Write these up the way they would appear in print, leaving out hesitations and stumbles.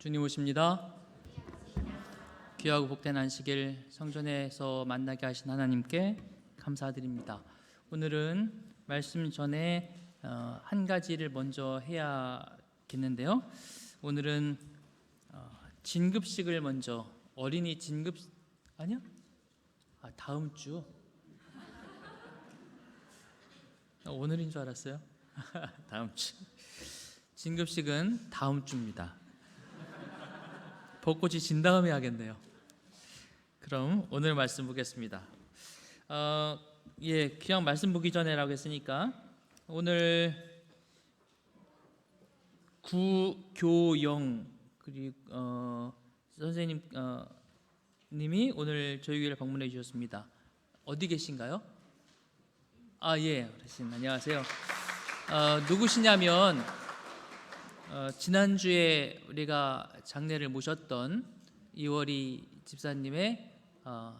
주님 오십니다. 귀하고 복된 안식일 성전에서 만나게 하신 하나님께 감사드립니다. 오늘은 말씀 전에 한 가지를 먼저 해야겠는데요. 오늘은 진급식을 먼저 어린이 진급 아니야? 다음 주 오늘인 줄 알았어요. 다음 주 진급식은 다음 주입니다. 벚꽃이 진 다음에 하겠네요. 그럼 오늘 말씀 보겠습니다. 그냥 말씀 보기 전에라고 했으니까 오늘 구교영 그리고 선생님 님이 오늘 저희 교회를 방문해 주셨습니다. 어디 계신가요? 어르신 안녕하세요. 누구시냐면 지난주에 우리가 장례를 모셨던 이월이 집사님의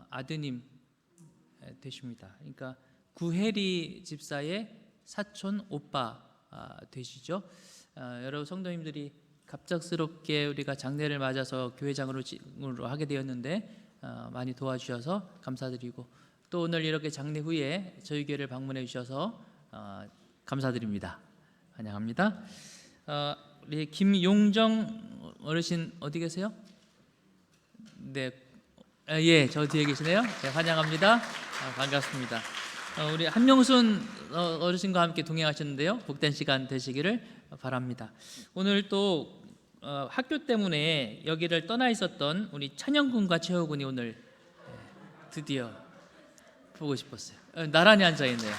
아드님 되십니다. 그러니까 구혜리 집사의 사촌 오빠 되시죠. 여러 성도님들이 갑작스럽게 우리가 장례를 맞아서 교회장으로 하게 되었는데 많이 도와주셔서 감사드리고 또 오늘 이렇게 장례 후에 저희 교회를 방문해 주셔서 감사드립니다. 환영합니다. 우리 김용정 어르신 어디 계세요? 네, 저 뒤에 계시네요. 네, 환영합니다. 반갑습니다. 우리 한명순 어르신과 함께 동행하셨는데요. 복된 시간 되시기를 바랍니다. 오늘 또 학교 때문에 여기를 떠나 있었던 우리 찬영군과 최호군이 오늘 드디어 보고 싶었어요. 나란히 앉아 있네요.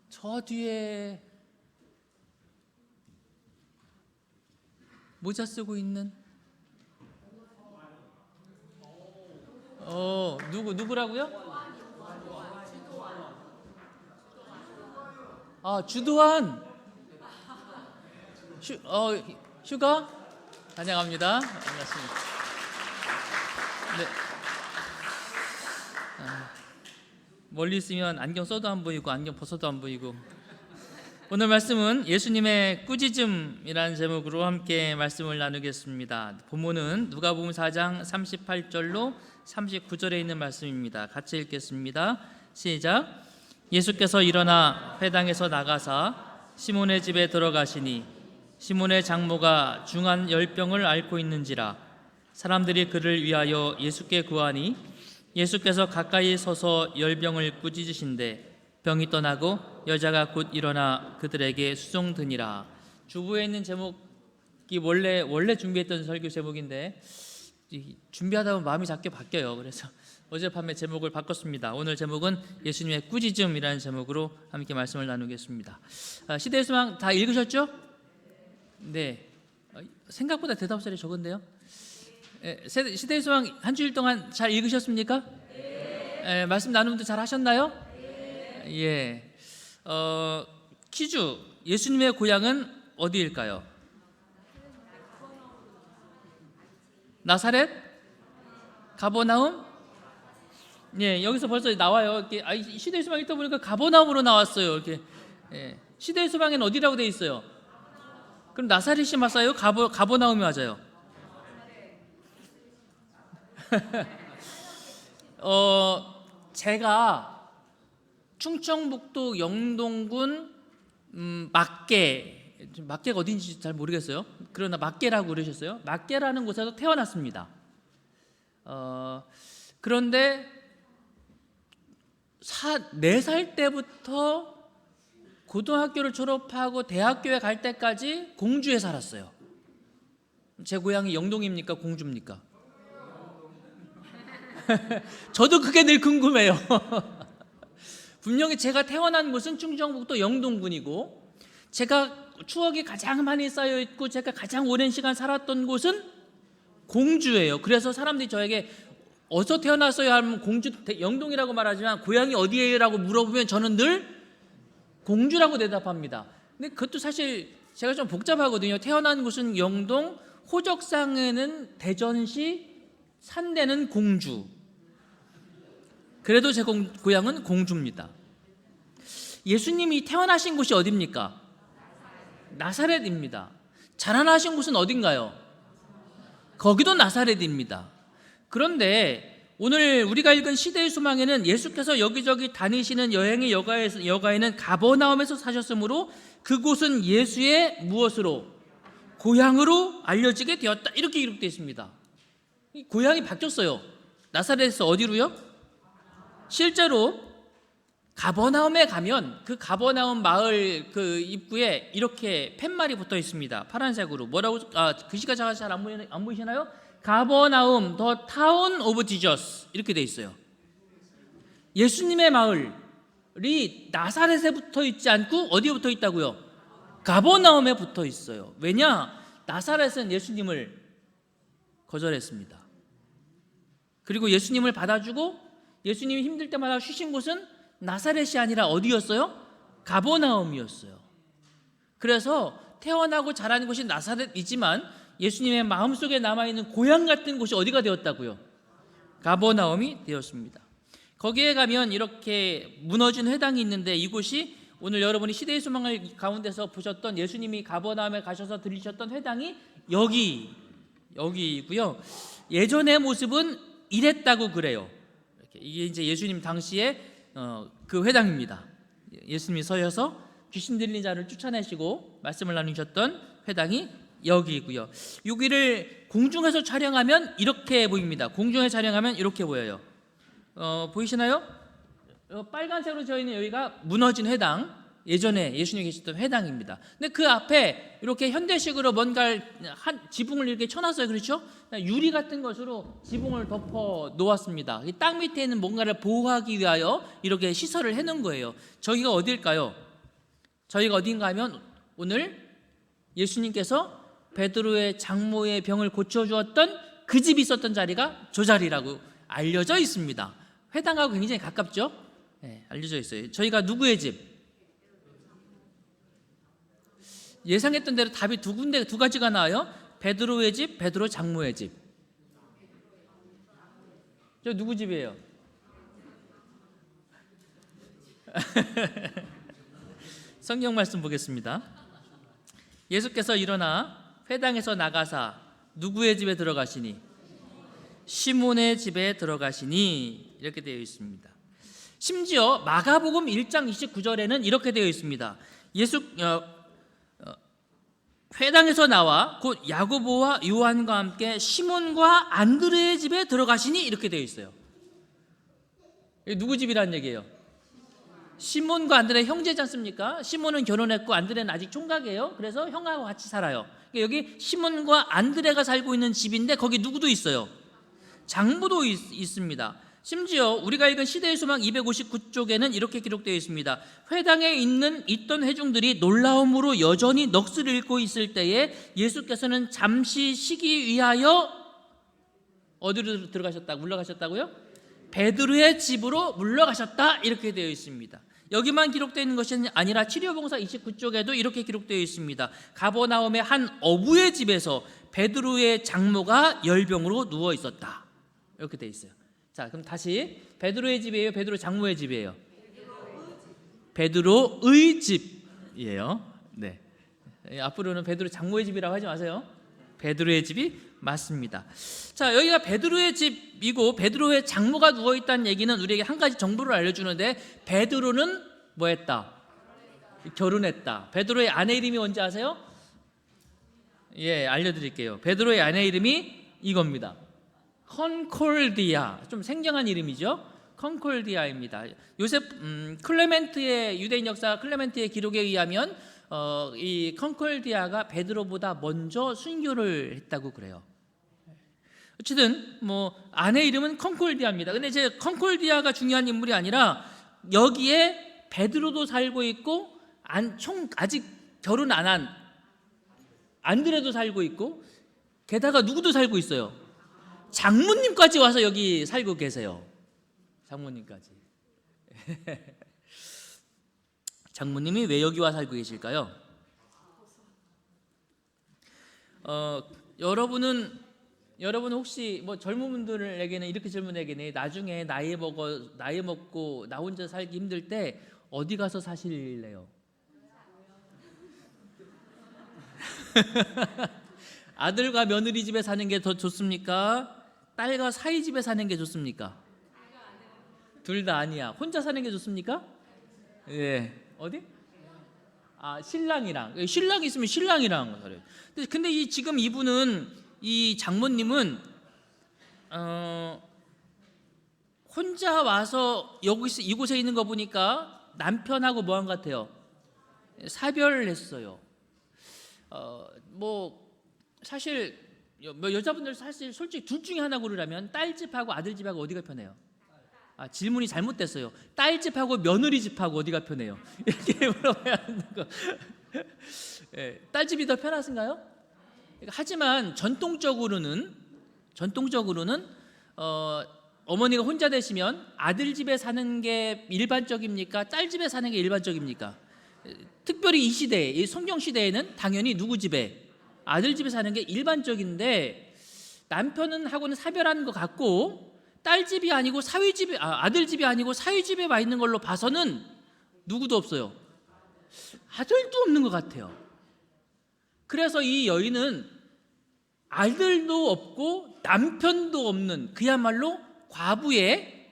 저 뒤에 모자 쓰고 있는 누구라고요? 주도환 휴가 환영합니다. 반갑습니다. 네. 멀리 있으면 안경 써도 안 보이고 안경 벗어도 안 보이고. 오늘 말씀은 예수님의 꾸짖음이라는 제목으로 함께 말씀을 나누겠습니다. 본문은 누가복음 4장 38절로 39절에 있는 말씀입니다. 같이 읽겠습니다. 시작. 예수께서 일어나 회당에서 나가사 시몬의 집에 들어가시니 시몬의 장모가 중한 열병을 앓고 있는지라 사람들이 그를 위하여 예수께 구하니 예수께서 가까이 서서 열병을 꾸짖으신데 병이 떠나고 여자가 곧 일어나 그들에게 수종드니라. 주부에 있는 제목이 원래 준비했던 설교 제목인데 준비하다 보면 마음이 자꾸 바뀌어요. 그래서 어젯밤에 제목을 바꿨습니다. 오늘 제목은 예수님의 꾸짖음이라는 제목으로 함께 말씀을 나누겠습니다. 시대의 소망 다 읽으셨죠? 네. 생각보다 대답자리 적은데요. 시대의 소망 한 주일 동안 잘 읽으셨습니까? 네. 말씀 나눔도 잘 하셨나요? 네. 퀴즈. 예수님의 고향은 어디일까요? 나사렛? 가버나움? 여기서 벌써 나와요. 이렇게 시대의 소망 읽다 보니까 가버나움으로 나왔어요. 이렇게. 시대의 소망에는 어디라고 돼 있어요? 그럼 나사렛이 맞아요? 가버나움이 맞아요? 제가 충청북도 영동군 막계가 어딘지 잘 모르겠어요. 그러나 막계라고 그러셨어요. 막계라는 곳에서 태어났습니다. 그런데 4살 때부터 고등학교를 졸업하고 대학교에 갈 때까지 공주에 살았어요. 제 고향이 영동입니까? 공주입니까? 저도 그게 늘 궁금해요. 분명히 제가 태어난 곳은 충청북도 영동군이고 제가 추억이 가장 많이 쌓여있고 제가 가장 오랜 시간 살았던 곳은 공주예요. 그래서 사람들이 저에게 어디서 태어났어요? 하면 공주 영동이라고 말하지만 고향이 어디예요? 라고 물어보면 저는 늘 공주라고 대답합니다. 근데 그것도 사실 제가 좀 복잡하거든요. 태어난 곳은 영동, 호적상에는 대전시, 산대는 공주. 그래도 제 고향은 공주입니다. 예수님이 태어나신 곳이 어디입니까? 나사렛입니다. 자라나신 곳은 어딘가요? 거기도 나사렛입니다. 그런데 오늘 우리가 읽은 시대의 소망에는 예수께서 여기저기 다니시는 여행의 여가에는 가버나움에서 사셨으므로 그곳은 예수의 무엇으로? 고향으로 알려지게 되었다, 이렇게 기록되어 있습니다. 고향이 바뀌었어요. 나사렛에서 어디로요? 실제로 가버나움에 가면 그 가버나움 마을 그 입구에 이렇게 팻말이 붙어 있습니다. 파란색으로. 뭐라고? 글씨가 잘 안 보이시나요? 가버나움, 더 타운 오브 지저스, 이렇게 돼 있어요. 예수님의 마을이 나사렛에 붙어 있지 않고 어디에 붙어 있다고요? 가버나움에 붙어 있어요. 왜냐? 나사렛은 예수님을 거절했습니다. 그리고 예수님을 받아주고 예수님이 힘들 때마다 쉬신 곳은 나사렛이 아니라 어디였어요? 가버나움이었어요. 그래서 태어나고 자란 곳이 나사렛이지만 예수님의 마음속에 남아있는 고향 같은 곳이 어디가 되었다고요? 가버나움이 되었습니다. 거기에 가면 이렇게 무너진 회당이 있는데, 이곳이 오늘 여러분이 시대의 소망을 가운데서 보셨던 예수님이 가버나움에 가셔서 들리셨던 회당이 여기이고요. 예전의 모습은 이랬다고 그래요. 이게 이제 예수님 당시에 그 회당입니다. 예수님이 서셔서 귀신 들린 자를 쫓아내시고 말씀을 나누셨던 회당이 여기이고요. 여기를 공중에서 촬영하면 이렇게 보입니다. 공중에 촬영하면 이렇게 보여요. 보이시나요? 빨간색으로 져 있는 여기가 무너진 회당, 예전에 예수님이 계셨던 회당입니다. 근데 그 앞에 이렇게 현대식으로 뭔가를 지붕을 이렇게 쳐놨어요. 그렇죠? 유리 같은 것으로 지붕을 덮어 놓았습니다. 땅 밑에 있는 뭔가를 보호하기 위하여 이렇게 시설을 해놓은 거예요. 저기가 어딜까요? 저희가 어딘가 하면 오늘 예수님께서 베드로의 장모의 병을 고쳐주었던 그 집이 있었던 자리가 저 자리라고 알려져 있습니다. 회당하고 굉장히 가깝죠? 네, 알려져 있어요. 저희가 누구의 집? 예상했던 대로 답이 두 가지가 나와요. 베드로의 집, 베드로 장모의 집. 저 누구 집이에요? 성경 말씀 보겠습니다. 예수께서 일어나 회당에서 나가사 누구의 집에 들어가시니? 시몬의 집에 들어가시니, 이렇게 되어 있습니다. 심지어 마가복음 1장 29절에는 이렇게 되어 있습니다. 회당에서 나와 곧 야고보와 요한과 함께 시몬과 안드레의 집에 들어가시니, 이렇게 되어 있어요. 이게 누구 집이라는 얘기예요? 시몬과 안드레 형제지 않습니까? 시몬은 결혼했고 안드레는 아직 총각이에요. 그래서 형하고 같이 살아요. 여기 시몬과 안드레가 살고 있는 집인데 거기 누구도 있어요? 장모도 있습니다. 심지어 우리가 읽은 시대의 소망 259쪽에는 이렇게 기록되어 있습니다. 회당에 있던 회중들이 놀라움으로 여전히 넋을 잃고 있을 때에 예수께서는 잠시 쉬기 위하여 어디로 물러가셨다고요? 베드로의 집으로 물러가셨다, 이렇게 되어 있습니다. 여기만 기록되어 있는 것이 아니라 치료봉사 29쪽에도 이렇게 기록되어 있습니다. 가버나움의 한 어부의 집에서 베드로의 장모가 열병으로 누워 있었다, 이렇게 되어 있어요. 자, 그럼 다시, 베드로의 집이에요? 베드로 장모의 집이에요? 베드로의 집이에요. 네. 앞으로는 베드로 장모의 집이라고 하지 마세요. 베드로의 집이 맞습니다. 자, 여기가 베드로의 집이고 베드로의 장모가 누워 있다는 얘기는 우리에게 한 가지 정보를 알려주는데, 베드로는 뭐 했다? 결혼했다. 베드로의 아내 이름이 뭔지 아세요? 예, 알려드릴게요. 베드로의 아내 이름이 이겁니다. 컨콜디아. 좀 생경한 이름이죠. 컨콜디아입니다. 요셉 클레멘트의 유대인 역사 클레멘트의 기록에 의하면 이 컨콜디아가 베드로보다 먼저 순교를 했다고 그래요. 어쨌든 뭐 아내 이름은 컨콜디아입니다. 근데 이제 컨콜디아가 중요한 인물이 아니라 여기에 베드로도 살고 있고 아직 결혼 안 한 안드레도 살고 있고, 게다가 누구도 살고 있어요? 장모님까지 와서 여기 살고 계세요. 장모님까지. 장모님이 왜 여기 와 살고 계실까요? 여러분은 혹시 뭐 젊은 분들에게는, 이렇게 젊은 에게는 나중에 나이 먹고 나 혼자 살기 힘들 때 어디 가서 사실래요? 아들과 며느리 집에 사는 게 더 좋습니까? 딸과 사위 집에 사는 게 좋습니까? 둘 다 아니야. 혼자 사는 게 좋습니까? 예. 어디? 신랑이랑. 신랑이 있으면 신랑이랑 살아요. 근데 지금 이분은, 이 장모님은 혼자 와서 이곳에 있는 거 보니까 남편하고 뭐 한 것 같아요? 사별을 했어요. 사실 여자분들 사실 솔직히 둘 중에 하나 고르라면 딸 집하고 아들 집하고 어디가 편해요? 질문이 잘못됐어요. 딸 집하고 며느리 집하고 어디가 편해요? 이렇게 물어봐야 하는 거. 딸 집이 더 편하신가요? 하지만 전통적으로는 어머니가 혼자 되시면 아들 집에 사는 게 일반적입니까? 딸 집에 사는 게 일반적입니까? 특별히 이 시대에, 이 성경 시대에는 당연히 누구 집에? 아들 집에 사는 게 일반적인데, 남편은 하고는 사별하는 것 같고, 딸 집이 아니고 아들 집이 아니고 사위 집에 와 있는 걸로 봐서는 누구도 없어요. 아들도 없는 것 같아요. 그래서 이 여인은 아들도 없고 남편도 없는 그야말로 과부의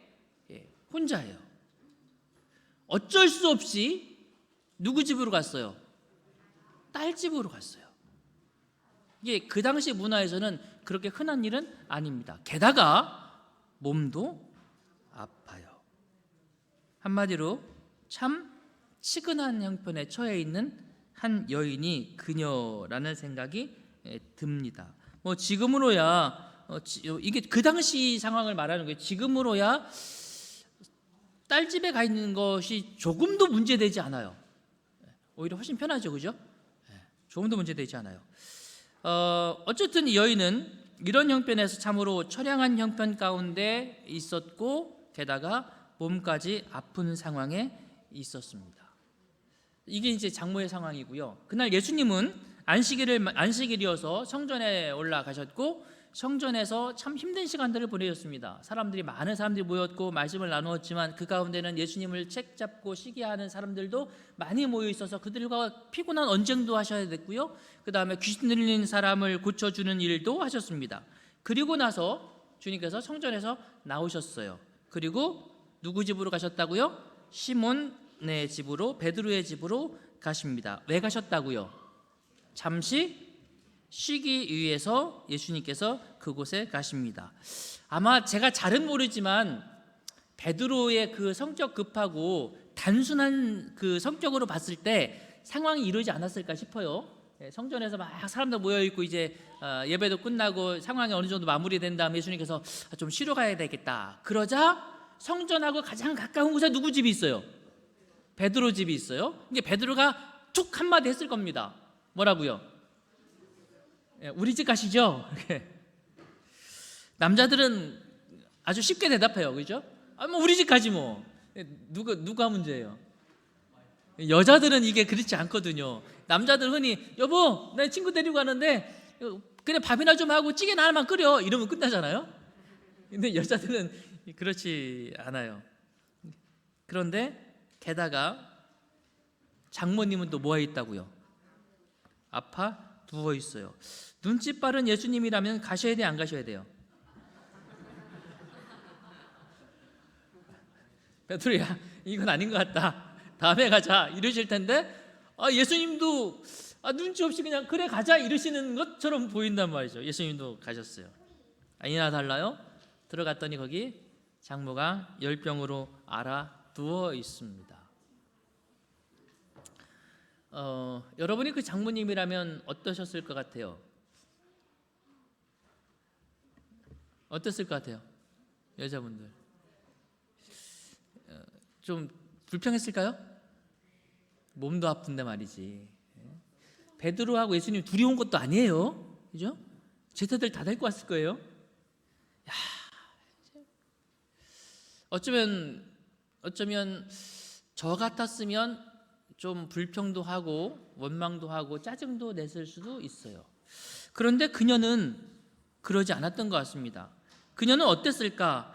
혼자예요. 어쩔 수 없이 누구 집으로 갔어요? 딸 집으로 갔어요. 이게 그 당시 문화에서는 그렇게 흔한 일은 아닙니다. 게다가 몸도 아파요. 한마디로 참 치근한 형편에 처해 있는 한 여인이 그녀라는 생각이 듭니다. 지금으로야 이게 그 당시 상황을 말하는 거예요. 지금으로야 딸 집에 가 있는 것이 조금도 문제되지 않아요. 오히려 훨씬 편하죠, 그죠? 조금도 문제되지 않아요. 어쨌든 이 여인은 이런 형편에서 참으로 처량한 형편 가운데 있었고, 게다가 몸까지 아픈 상황에 있었습니다. 이게 이제 장모의 상황이고요. 그날 예수님은 안식일이어서 성전에 올라가셨고, 성전에서 참 힘든 시간들을 보내셨습니다. 많은 사람들이 모였고 말씀을 나누었지만, 그 가운데는 예수님을 책잡고 시기하는 사람들도 많이 모여 있어서 그들과 피곤한 언쟁도 하셔야 됐고요. 그 다음에 귀신 들린 사람을 고쳐주는 일도 하셨습니다. 그리고 나서 주님께서 성전에서 나오셨어요. 그리고 누구 집으로 가셨다고요? 시몬의 집으로, 베드로의 집으로 가십니다. 왜 가셨다고요? 잠시 쉬기 위해서 예수님께서 그곳에 가십니다. 아마 제가 잘은 모르지만 베드로의 그 성격 급하고 단순한 그 성격으로 봤을 때 상황이 이러지 않았을까 싶어요. 성전에서 막 사람들 모여 있고 이제 예배도 끝나고 상황이 어느 정도 마무리된 다음에 예수님께서 좀 쉬러 가야 되겠다. 그러자 성전하고 가장 가까운 곳에 누구 집이 있어요? 베드로 집이 있어요. 이게 베드로가 툭 한마디 했을 겁니다. 뭐라고요? 우리 집 가시죠? 남자들은 아주 쉽게 대답해요, 그죠? 우리 집 가지 뭐. 누가 문제예요? 여자들은 이게 그렇지 않거든요. 남자들은 흔히 여보, 내 친구 데리고 가는데 그냥 밥이나 좀 하고 찌개나 하나만 끓여, 이러면 끝나잖아요. 근데 여자들은 그렇지 않아요. 그런데 게다가 장모님은 또 뭐해 있다고요? 아파 누워 있어요. 눈치 빠른 예수님이라면 가셔야 돼요, 안 가셔야 돼요? 베드로야, 이건 아닌 것 같다, 다음에 가자 이러실 텐데, 예수님도 눈치 없이 그냥 그래 가자 이러시는 것처럼 보인단 말이죠. 예수님도 가셨어요. 아니나 달라요. 들어갔더니 거기 장모가 열병으로 앓아 누워 있습니다. 여러분이 그 장모님이라면 어떠셨을 것 같아요? 어땠을 것 같아요? 여자분들 좀 불평했을까요? 몸도 아픈데 말이지. 베드로하고 예수님 둘이 온 것도 아니에요, 그죠? 제자들 다 데리고 왔을 거예요. 어쩌면 저 같았으면 좀 불평도 하고 원망도 하고 짜증도 냈을 수도 있어요. 그런데 그녀는 그러지 않았던 것 같습니다. 그녀는 어땠을까?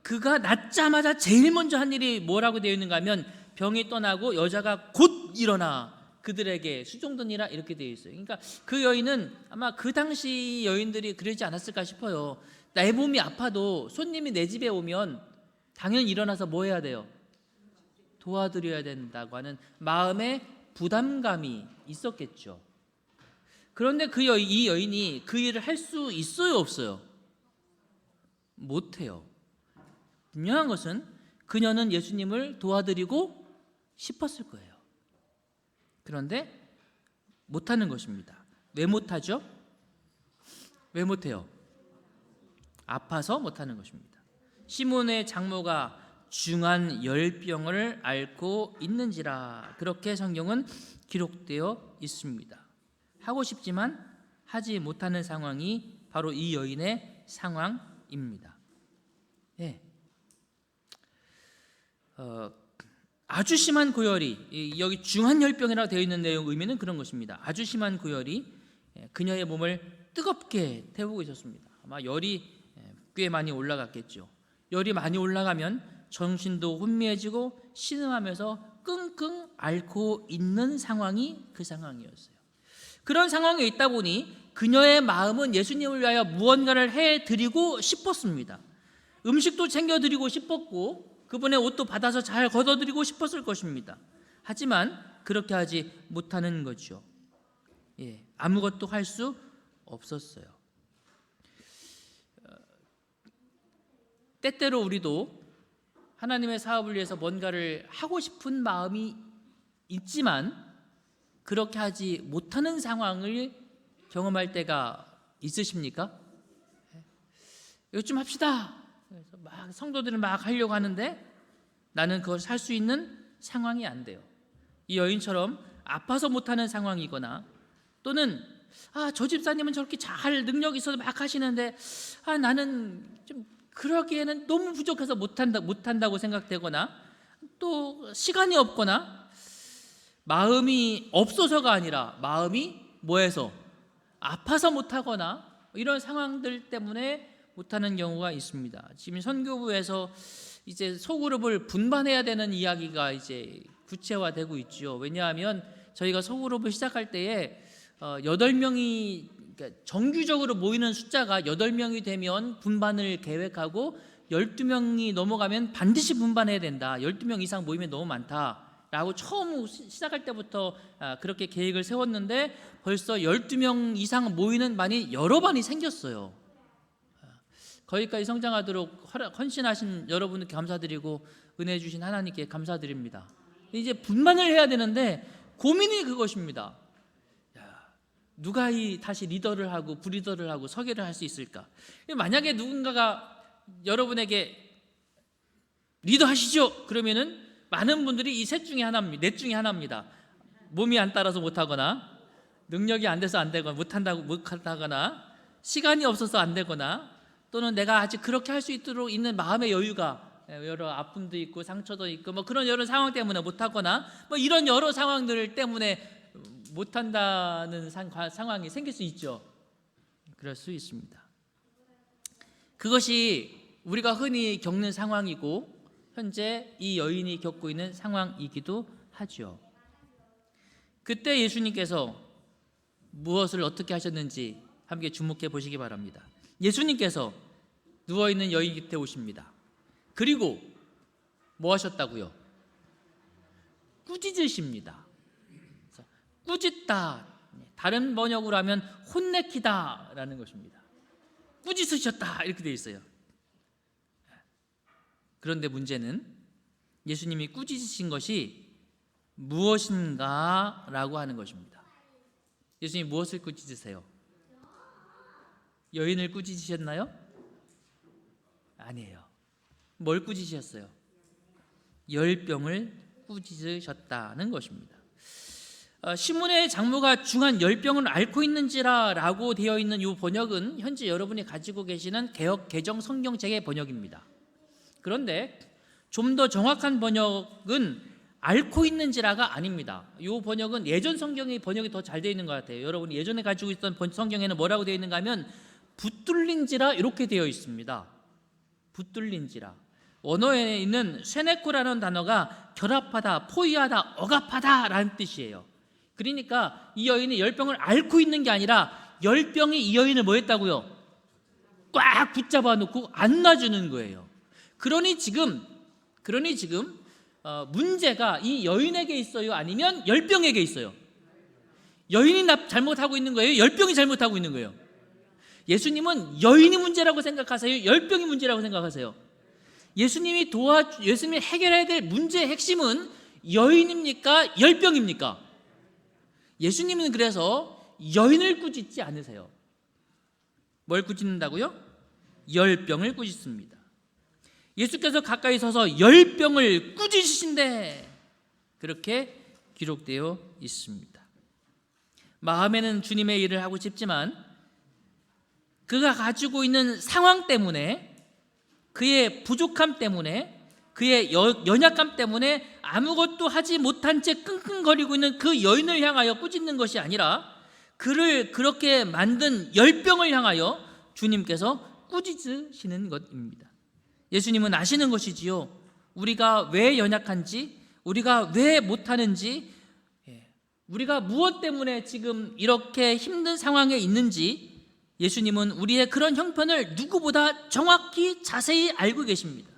그가 낳자마자 제일 먼저 한 일이 뭐라고 되어 있는가 하면 병이 떠나고 여자가 곧 일어나 그들에게 수종드니라 이렇게 되어 있어요. 그러니까 그 여인은 아마 그 당시 여인들이 그러지 않았을까 싶어요. 내 몸이 아파도 손님이 내 집에 오면 당연히 일어나서 뭐 해야 돼요? 도와드려야 된다고 하는 마음의 부담감이 있었겠죠. 그런데 이 여인이 그 일을 할 수 있어요, 없어요? 못해요. 분명한 것은 그녀는 예수님을 도와드리고 싶었을 거예요. 그런데 못하는 것입니다. 왜 못하죠? 왜 못해요? 아파서 못하는 것입니다. 시몬의 장모가 중한 열병을 앓고 있는지라 그렇게 성경은 기록되어 있습니다. 하고 싶지만 하지 못하는 상황이 바로 이 여인의 상황입니다. 예. 아주 심한 고열이, 여기 중한 열병이라고 되어 있는 내용 의미는 그런 것입니다. 아주 심한 고열이 그녀의 몸을 뜨겁게 태우고 있었습니다. 아마 열이 꽤 많이 올라갔겠죠. 열이 많이 올라가면 정신도 혼미해지고 신음하면서 끙끙 앓고 있는 상황이 그 상황이었어요. 그런 상황에 있다 보니 그녀의 마음은 예수님을 위하여 무언가를 해드리고 싶었습니다. 음식도 챙겨드리고 싶었고 그분의 옷도 받아서 잘 걷어드리고 싶었을 것입니다. 하지만 그렇게 하지 못하는 거죠. 아무것도 할 수 없었어요. 때때로 우리도 하나님의 사업을 위해서 뭔가를 하고 싶은 마음이 있지만 그렇게 하지 못하는 상황을 경험할 때가 있으십니까? 이것 좀 합시다. 그래서 막 성도들은 막 하려고 하는데 나는 그걸 살 수 있는 상황이 안 돼요. 이 여인처럼 아파서 못하는 상황이거나 또는 저 집사님은 저렇게 잘 능력이 있어서 막 하시는데 나는 좀 그러기에는 너무 부족해서 못한다고 생각되거나 또 시간이 없거나 마음이 없어서가 아니라 마음이 뭐해서 아파서 못하거나 이런 상황들 때문에 못하는 경우가 있습니다. 지금 선교부에서 이제 소그룹을 분반해야 되는 이야기가 이제 구체화되고 있죠. 왜냐하면 저희가 소그룹을 시작할 때에 8명이 그러니까 정규적으로 모이는 숫자가 8명이 되면 분반을 계획하고 12명이 넘어가면 반드시 분반해야 된다. 12명 이상 모이면 너무 많다라고 처음 시작할 때부터 그렇게 계획을 세웠는데 벌써 12명 이상 모이는 반이 여러 반이 생겼어요. 거기까지 성장하도록 헌신하신 여러분께 감사드리고 은혜 주신 하나님께 감사드립니다. 이제 분반을 해야 되는데 고민이 그것입니다. 누가 다시 리더를 하고 부리더를 하고 서계를 할 수 있을까? 만약에 누군가가 여러분에게 리더 하시죠? 그러면은 많은 분들이 이 셋 중에 하나입니다. 넷 중에 하나입니다. 몸이 안 따라서 못하거나 능력이 안 돼서 안 되거나 못하거나 시간이 없어서 안 되거나 또는 내가 아직 그렇게 할 수 있도록 있는 마음의 여유가 여러 아픔도 있고 상처도 있고 뭐 그런 여러 상황 때문에 못하거나 뭐 이런 여러 상황들 때문에 못한다는 상황이 생길 수 있죠. 그럴 수 있습니다. 그것이 우리가 흔히 겪는 상황이고 현재 이 여인이 겪고 있는 상황이기도 하죠. 그때 예수님께서 무엇을 어떻게 하셨는지 함께 주목해 보시기 바랍니다. 예수님께서 누워있는 여인 곁에 오십니다. 그리고 뭐 하셨다고요? 꾸짖으십니다. 꾸짖다, 다른 번역으로 하면 혼내키다 라는 것입니다. 꾸짖으셨다 이렇게 되어 있어요. 그런데 문제는 예수님이 꾸짖으신 것이 무엇인가 라고 하는 것입니다. 예수님이 무엇을 꾸짖으세요? 여인을 꾸짖으셨나요? 아니에요. 뭘 꾸짖으셨어요? 열병을 꾸짖으셨다는 것입니다. 시몬의 장모가 중한 열병을 앓고 있는지라 라고 되어 있는 이 번역은 현재 여러분이 가지고 계시는 개역 개정 성경책의 번역입니다. 그런데 좀 더 정확한 번역은 앓고 있는지라가 아닙니다. 이 번역은 예전 성경의 번역이 더 잘 되어 있는 것 같아요. 여러분이 예전에 가지고 있던 성경에는 뭐라고 되어 있는가 하면 붙들린지라 이렇게 되어 있습니다. 붙들린지라. 원어에 있는 세네코라는 단어가 결합하다, 포위하다, 억압하다라는 뜻이에요. 그러니까 이 여인이 열병을 앓고 있는 게 아니라 열병이 이 여인을 뭐 했다고요? 꽉 붙잡아 놓고 안 놔주는 거예요. 그러니 지금 문제가 이 여인에게 있어요? 아니면 열병에게 있어요? 여인이 잘못하고 있는 거예요? 열병이 잘못하고 있는 거예요? 예수님은 여인이 문제라고 생각하세요? 열병이 문제라고 생각하세요? 예수님이 해결해야 될 문제의 핵심은 여인입니까? 열병입니까? 예수님은 그래서 여인을 꾸짖지 않으세요. 뭘 꾸짖는다고요? 열병을 꾸짖습니다. 예수께서 가까이 서서 열병을 꾸짖으신데 그렇게 기록되어 있습니다. 마음에는 주님의 일을 하고 싶지만 그가 가지고 있는 상황 때문에, 그의 부족함 때문에, 그의 연약함 때문에 아무것도 하지 못한 채 끙끙거리고 있는 그 여인을 향하여 꾸짖는 것이 아니라 그를 그렇게 만든 열병을 향하여 주님께서 꾸짖으시는 것입니다. 예수님은 아시는 것이지요. 우리가 왜 연약한지, 우리가 왜 못하는지, 우리가 무엇 때문에 지금 이렇게 힘든 상황에 있는지 예수님은 우리의 그런 형편을 누구보다 정확히 자세히 알고 계십니다.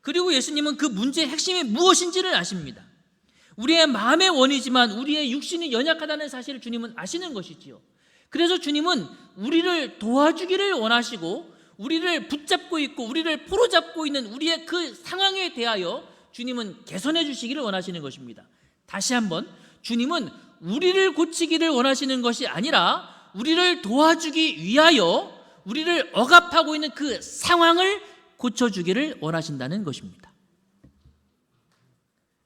그리고 예수님은 그 문제의 핵심이 무엇인지를 아십니다. 우리의 마음의 원이지만 우리의 육신이 연약하다는 사실을 주님은 아시는 것이지요. 그래서 주님은 우리를 도와주기를 원하시고 우리를 붙잡고 있고 우리를 포로잡고 있는 우리의 그 상황에 대하여 주님은 개선해 주시기를 원하시는 것입니다. 다시 한번, 주님은 우리를 고치기를 원하시는 것이 아니라 우리를 도와주기 위하여 우리를 억압하고 있는 그 상황을 고쳐주기를 원하신다는 것입니다.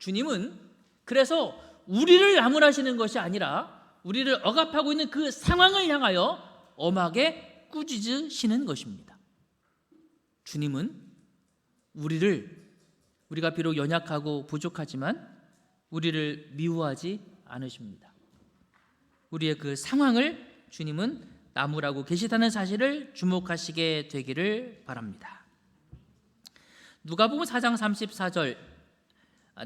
주님은 그래서 우리를 나무라시는 것이 아니라 우리를 억압하고 있는 그 상황을 향하여 엄하게 꾸짖으시는 것입니다. 주님은 우리가 비록 연약하고 부족하지만 우리를 미워하지 않으십니다. 우리의 그 상황을 주님은 나무라고 계시다는 사실을 주목하시게 되기를 바랍니다. 누가복음 4장 34절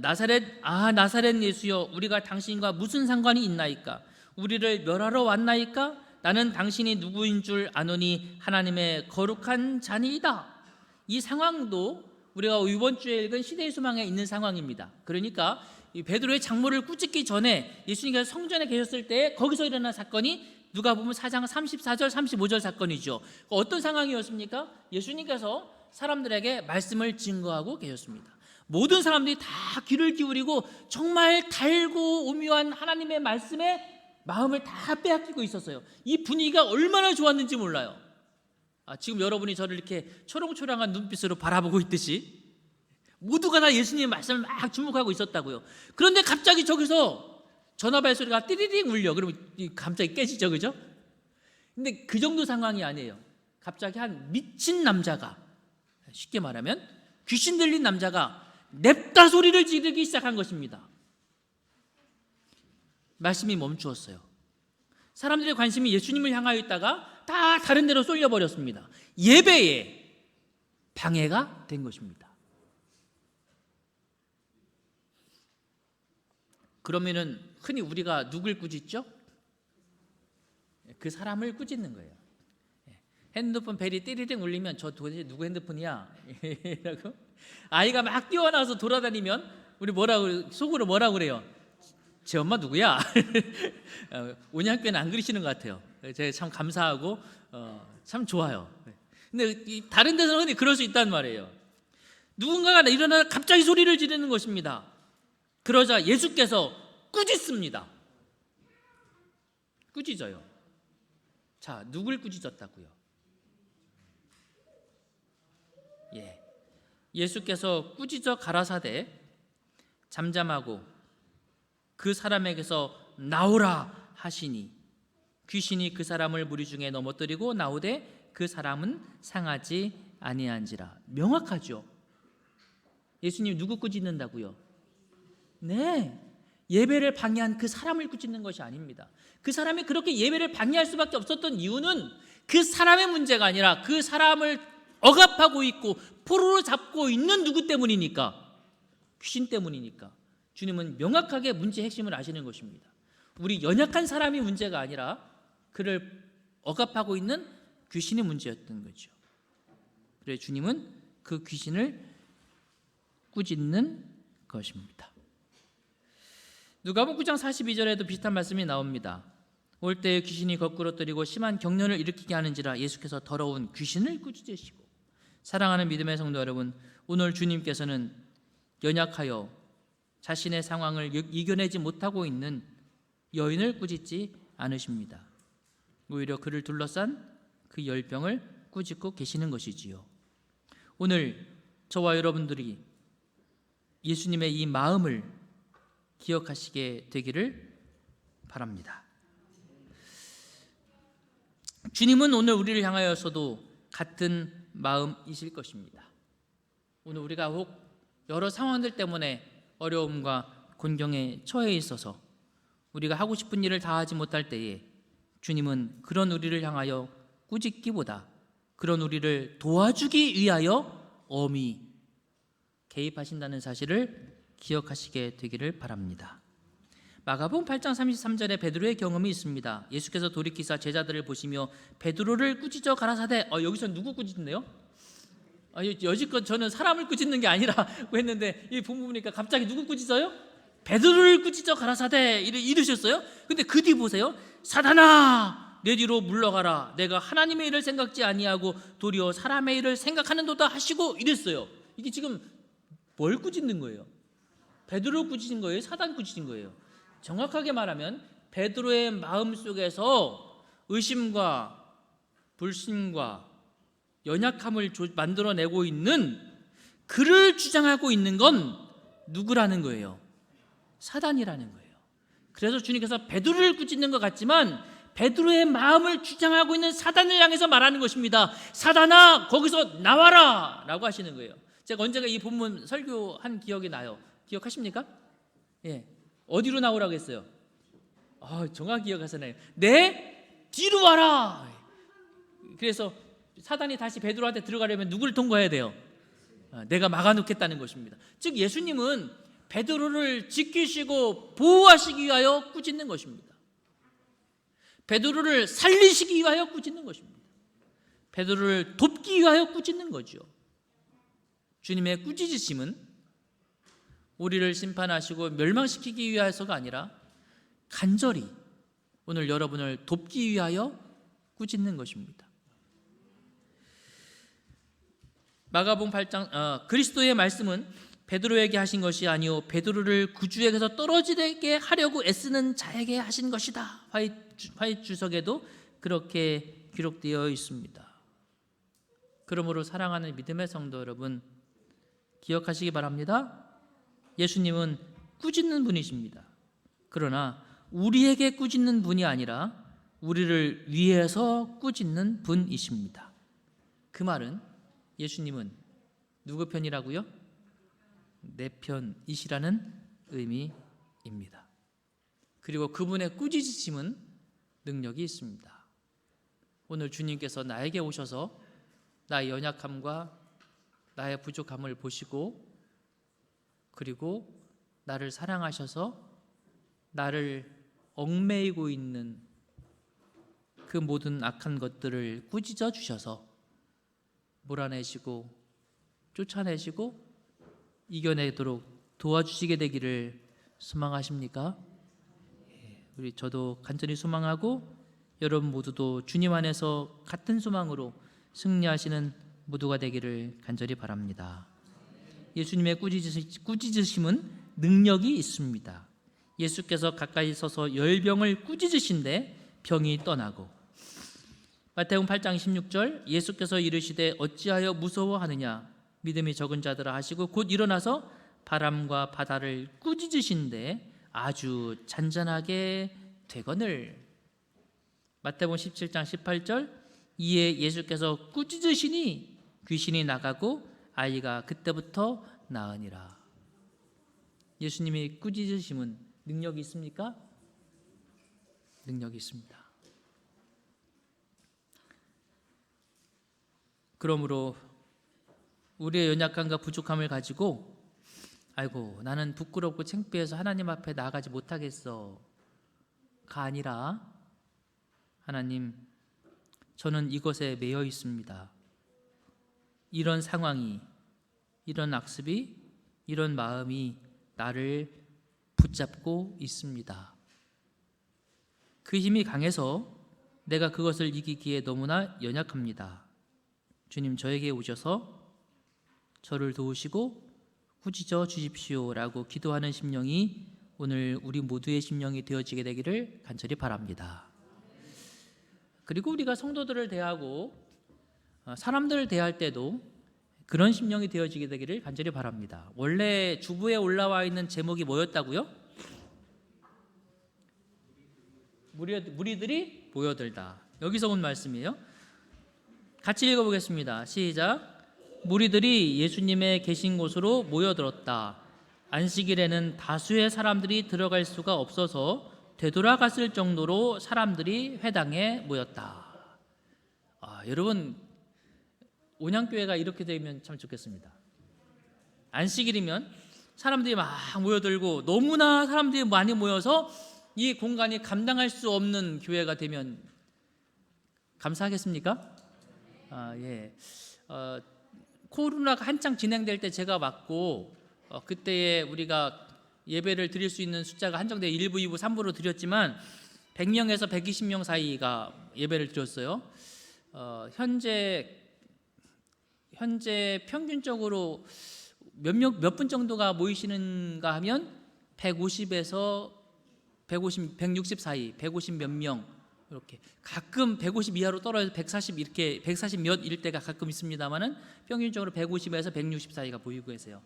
나사렛 예수여, 우리가 당신과 무슨 상관이 있나이까? 우리를 멸하러 왔나이까? 나는 당신이 누구인 줄 아노니 하나님의 거룩한 자니이다. 이 상황도 우리가 이번 주에 읽은 시대의 소망에 있는 상황입니다. 그러니까 이 베드로의 장모를 꾸짖기 전에 예수님께서 성전에 계셨을 때 거기서 일어난 사건이 누가복음 4장 34절 35절 사건이죠. 어떤 상황이었습니까? 예수님께서 사람들에게 말씀을 증거하고 계셨습니다. 모든 사람들이 다 귀를 기울이고 정말 달고 오묘한 하나님의 말씀에 마음을 다 빼앗기고 있었어요. 이 분위기가 얼마나 좋았는지 몰라요. 지금 여러분이 저를 이렇게 초롱초롱한 눈빛으로 바라보고 있듯이 모두가 다 예수님의 말씀을 막 주목하고 있었다고요. 그런데 갑자기 저기서 전화벨 소리가 띠리링 울려. 그러면 갑자기 깨지죠, 그죠? 근데 그 정도 상황이 아니에요. 갑자기 한 미친 남자가, 쉽게 말하면 귀신 들린 남자가 냅다 소리를 지르기 시작한 것입니다. 말씀이 멈추었어요. 사람들의 관심이 예수님을 향하여 있다가 다 다른 데로 쏠려버렸습니다. 예배에 방해가 된 것입니다. 그러면은 흔히 우리가 누굴 꾸짖죠? 그 사람을 꾸짖는 거예요. 핸드폰 벨이 띠리링 울리면 저 도대체 누구 핸드폰이야? 라고 아이가 막 뛰어나와서 돌아다니면 우리 속으로 뭐라고 그래요? 제 엄마 누구야? 오니 학교는 안 그러시는 것 같아요. 제가 참 감사하고 참 좋아요. 근데 다른 데서는 흔히 그럴 수 있단 말이에요. 누군가가 일어나 갑자기 소리를 지르는 것입니다. 그러자 예수께서 꾸짖습니다. 꾸짖어요. 자, 누굴 꾸짖었다고요? 예수께서 꾸짖어 가라사대 잠잠하고 그 사람에게서 나오라 하시니 귀신이 그 사람을 무리 중에 넘어뜨리고 나오되 그 사람은 상하지 아니한지라. 명확하죠. 예수님 누구 꾸짖는다고요? 네, 예배를 방해한 그 사람을 꾸짖는 것이 아닙니다. 그 사람이 그렇게 예배를 방해할 수밖에 없었던 이유는 그 사람의 문제가 아니라 그 사람을 억압하고 있고 포로로 잡고 있는 누구 때문이니까? 귀신 때문이니까. 주님은 명확하게 문제의 핵심을 아시는 것입니다. 우리 연약한 사람이 문제가 아니라 그를 억압하고 있는 귀신이 문제였던 거죠. 그래서 주님은 그 귀신을 꾸짖는 것입니다. 누가복음 9장 42절에도 비슷한 말씀이 나옵니다. 올 때에 귀신이 거꾸로 뜨리고 심한 경련을 일으키게 하는지라 예수께서 더러운 귀신을 꾸짖으시고. 사랑하는 믿음의 성도 여러분, 오늘 주님께서는 연약하여 자신의 상황을 이겨내지 못하고 있는 여인을 꾸짖지 않으십니다. 오히려 그를 둘러싼 그 열병을 꾸짖고 계시는 것이지요. 오늘 저와 여러분들이 예수님의 이 마음을 기억하시게 되기를 바랍니다. 주님은 오늘 우리를 향하여서도 같은 마음이실 것입니다. 오늘 우리가 혹 여러 상황들 때문에 어려움과 곤경에 처해 있어서 우리가 하고 싶은 일을 다 하지 못할 때에 주님은 그런 우리를 향하여 꾸짖기보다 그런 우리를 도와주기 위하여 엄히 개입하신다는 사실을 기억하시게 되기를 바랍니다. 마가복음 8장 33절에 베드로의 경험이 있습니다. 예수께서 돌이키사 제자들을 보시며 베드로를 꾸짖어 가라사대. 여기서 누구 꾸짖는데요? 여지껏 저는 사람을 꾸짖는 게 아니라고 했는데 이 본문 보니까 갑자기 누구 꾸짖어요? 베드로를 꾸짖어 가라사대 이르셨어요. 근데 그 뒤 보세요. 사단아 내 뒤로 물러가라. 내가 하나님의 일을 생각지 아니하고 도리어 사람의 일을 생각하는도다 하시고 이랬어요. 이게 지금 뭘 꾸짖는 거예요? 베드로를 꾸짖은 거예요? 사단 꾸짖은 거예요? 정확하게 말하면 베드로의 마음속에서 의심과 불신과 연약함을 만들어내고 있는 그를 주장하고 있는 건 누구라는 거예요? 사단이라는 거예요. 그래서 주님께서 베드로를 꾸짖는 것 같지만 베드로의 마음을 주장하고 있는 사단을 향해서 말하는 것입니다. 사단아 거기서 나와라 라고 하시는 거예요. 제가 언젠가 이 본문 설교한 기억이 나요. 기억하십니까? 예. 어디로 나오라고 했어요? 정확히 기억하시나요? 내 뒤로 와라. 그래서 사단이 다시 베드로한테 들어가려면 누구를 통과해야 돼요? 내가 막아놓겠다는 것입니다. 즉 예수님은 베드로를 지키시고 보호하시기 위하여 꾸짖는 것입니다. 베드로를 살리시기 위하여 꾸짖는 것입니다. 베드로를 돕기 위하여 꾸짖는 거죠. 주님의 꾸짖으심은 우리를 심판하시고 멸망시키기 위해서가 아니라 간절히 오늘 여러분을 돕기 위하여 꾸짖는 것입니다. 마가복음 8장 그리스도의 말씀은 베드로에게 하신 것이 아니요 베드로를 구주에게서 떨어지게 하려고 애쓰는 자에게 하신 것이다. 화ít 주석에도 그렇게 기록되어 있습니다. 그러므로 사랑하는 믿음의 성도 여러분 기억하시기 바랍니다. 예수님은 꾸짖는 분이십니다. 그러나 우리에게 꾸짖는 분이 아니라 우리를 위해서 꾸짖는 분이십니다. 그 말은 예수님은 누구 편이라고요? 내 편이시라는 의미입니다. 그리고 그분의 꾸짖으심은 능력이 있습니다. 오늘 주님께서 나에게 오셔서 나의 연약함과 나의 부족함을 보시고 그리고 나를 사랑하셔서 나를 얽매이고 있는 그 모든 악한 것들을 꾸짖어 주셔서 몰아내시고 쫓아내시고 이겨내도록 도와주시게 되기를 소망하십니까? 우리 저도 간절히 소망하고 여러분 모두도 주님 안에서 같은 소망으로 승리하시는 모두가 되기를 간절히 바랍니다. 예수님의 꾸짖으심은 능력이 있습니다. 예수께서 가까이 서서 열병을 꾸짖으신데 병이 떠나고 마태복음 8장 16절 예수께서 이르시되 어찌하여 무서워하느냐 믿음이 적은 자들아 하시고 곧 일어나서 바람과 바다를 꾸짖으신데 아주 잔잔하게 되거늘. 마태복음 17장 18절 이에 예수께서 꾸짖으시니 귀신이 나가고 아이가 그때부터 나으니라. 예수님의 꾸짖으심은 능력이 있습니까? 능력이 있습니다. 그러므로 우리의 연약함과 부족함을 가지고 아이고 나는 부끄럽고 창피해서 하나님 앞에 나아가지 못하겠어가 아니라 하나님, 저는 이것에 매여 있습니다. 이런 상황이, 이런 악습이, 이런 마음이 나를 붙잡고 있습니다. 그 힘이 강해서 내가 그것을 이기기에 너무나 연약합니다. 주님, 저에게 오셔서 저를 도우시고 꾸짖어 주십시오라고 기도하는 심령이 오늘 우리 모두의 심령이 되어지게 되기를 간절히 바랍니다. 그리고 우리가 성도들을 대하고 사람들을 대할 때도 그런 심령이 되어지게 되기를 간절히 바랍니다. 원래 주부에 올라와 있는 제목이 뭐였다고요? 무리들이 모여들다. 여기서 온 말씀이에요. 같이 읽어보겠습니다. 시작. 무리들이 예수님의 계신 곳으로 모여들었다. 안식일에는 다수의 사람들이 들어갈 수가 없어서 되돌아갔을 정도로 사람들이 회당에 모였다. 여러분, 온양교회가 이렇게 되면 참 좋겠습니다. 안식일이면 사람들이 막 모여들고 너무나 사람들이 많이 모여서 이 공간이 감당할 수 없는 교회가 되면 감사하겠습니까? 예. 코로나가 한창 진행될 때 제가 왔고 그때에 우리가 예배를 드릴 수 있는 숫자가 한정돼 1부, 2부, 3부로 드렸지만 100명에서 120명 사이가 예배를 드렸어요. 현재 평균적으로 몇 분 정도가 모이시는가 하면 150에서 160 사이, 150 몇 명 이렇게 가끔 150 이하로 떨어져서 140 이렇게 140 몇일 때가 가끔 있습니다만은 평균적으로 150에서 160 사이가 모이고 계세요.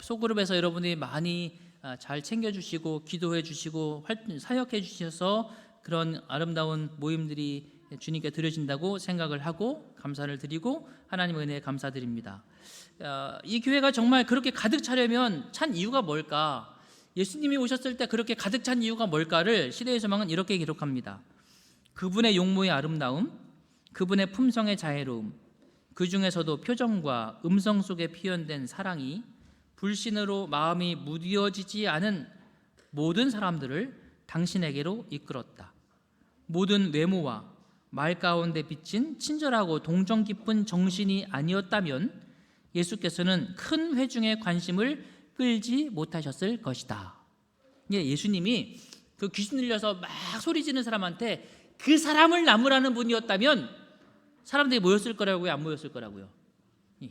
소그룹에서 여러분이 많이 잘 챙겨주시고 기도해 주시고 사역해 주셔서 그런 아름다운 모임들이 주님께 드려진다고 생각을 하고 감사를 드리고 하나님의 은혜에 감사드립니다. 이 교회가 정말 그렇게 가득 차려면 찬 이유가 뭘까? 예수님이 오셨을 때 그렇게 가득 찬 이유가 뭘까를 시대의 소망은 이렇게 기록합니다. 그분의 용모의 아름다움, 그분의 품성의 자애로움, 그 중에서도 표정과 음성 속에 표현된 사랑이 불신으로 마음이 무뎌지지 않은 모든 사람들을 당신에게로 이끌었다. 모든 외모와 말 가운데 비친 친절하고 동정 깊은 정신이 아니었다면 예수께서는 큰 회중의 관심을 끌지 못하셨을 것이다. 예수님이 그 귀신 들려서 막 소리 지르는 사람한테 그 사람을 나무라는 분이었다면 사람들이 모였을 거라고요, 안 모였을 거라고요?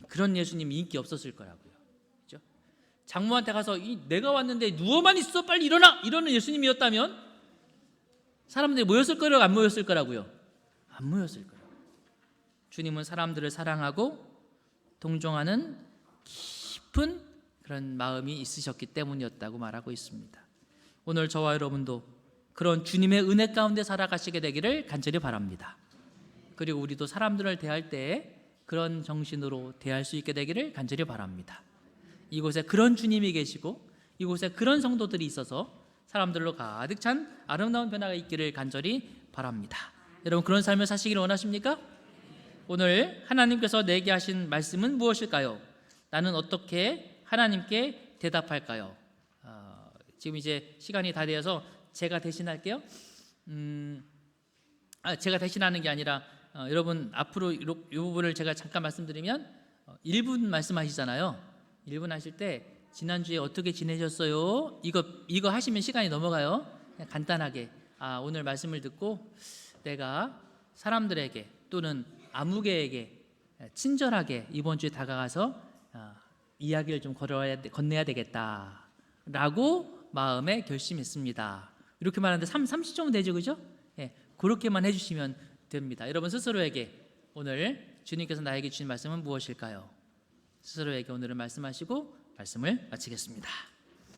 그런 예수님이 인기 없었을 거라고요. 그렇죠? 장모한테 가서 내가 왔는데 누워만 있어 빨리 일어나 이러는 예수님이었다면 사람들이 모였을 거라고 안 모였을 거라고요? 안 모였을 거라고요. 주님은 사람들을 사랑하고 동정하는 깊은 그런 마음이 있으셨기 때문이었다고 말하고 있습니다. 오늘 저와 여러분도 그런 주님의 은혜 가운데 살아가시게 되기를 간절히 바랍니다. 그리고 우리도 사람들을 대할 때 그런 정신으로 대할 수 있게 되기를 간절히 바랍니다. 이곳에 그런 주님이 계시고 이곳에 그런 성도들이 있어서 사람들로 가득 찬 아름다운 변화가 있기를 간절히 바랍니다. 여러분, 그런 삶을 사시기를 원하십니까? 오늘 하나님께서 내게 하신 말씀은 무엇일까요? 나는 어떻게 하나님께 대답할까요? 지금 이제 시간이 다 되어서 제가 대신할게요. 제가 대신하는 게 아니라 여러분 앞으로 이 부분을 제가 잠깐 말씀드리면 1분 말씀하시잖아요. 1분 하실 때 지난주에 어떻게 지내셨어요? 이거 하시면 시간이 넘어가요. 그냥 간단하게 오늘 말씀을 듣고 내가 사람들에게 또는 아무개에게 친절하게 이번 주에 다가가서 이야기를 좀 건네야 되겠다라고 마음에 결심했습니다. 이렇게 말하는데 30초면 되죠, 그죠? 그렇게만 해주시면 됩니다. 여러분 스스로에게 오늘 주님께서 나에게 주신 말씀은 무엇일까요? 스스로에게 오늘은 말씀하시고 말씀을 마치겠습니다.